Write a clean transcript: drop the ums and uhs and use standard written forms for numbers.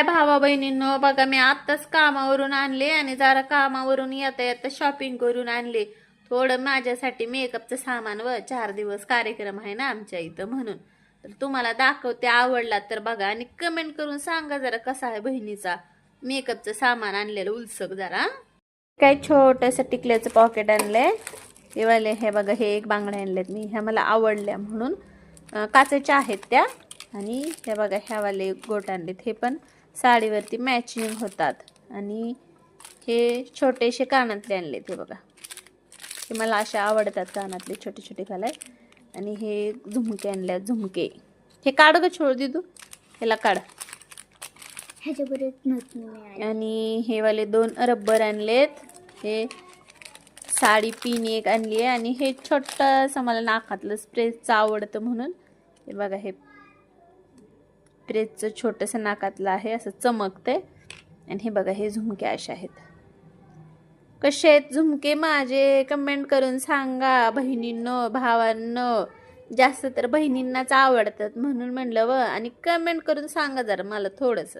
काय भावा बहिणींनो, बघा मी आत्ताच कामावरून आणले आणि जरा कामावरून येता येता शॉपिंग करून आणले. थोडं माझ्यासाठी मेकअपचं सामान व 4 दिवस कार्यक्रम आहे ना आमच्या इथं, म्हणून तर तुम्हाला दाखवते. आवडला तर बघा आणि कमेंट करून सांगा जरा कसा आहे बहिणीचा मेकअपचं सामान आणलेलं उलसक जरा. काय छोटंसं टिकल्याचं पॉकेट आणलंय हे वाले. हे बघा, हे एक बांगड्या आणल्यात मी, ह्या मला आवडल्या म्हणून. काचेच्या आहेत त्या. आणि हे बघा, ह्यावाले गोट आणलेत, हे पण साडीवरती मॅचिंग होतात. आणि हे छोटेसे कानातले आणलेत, हे बघा, हे मला असे आवडतात कानातले छोटे छोटे घालाय. आणि हे झुमके आणल्यात, झुमके. हे काढ ग छोड दिदू, ह्याला काढ. आणि हे वाले 2 रब्बर आणलेत. हे साडी पिन एक आणली आहे. आणि हे छोटंसं मला नाकातलं स्प्रेचं आवडतं म्हणून हे बघा, हे स्प्रेचं छोटंसं नाकातलं आहे, असं चमकतंय. आणि हे बघा, हे झुमके असे आहेत. कसे आहेत झुमके माझे कमेंट करून सांगा बहिणींनो, भावांनो. जास्त तर बहिणींनाच आवडतात म्हणून म्हणलं व. आणि कमेंट करून सांगा जरा मला थोडंसं.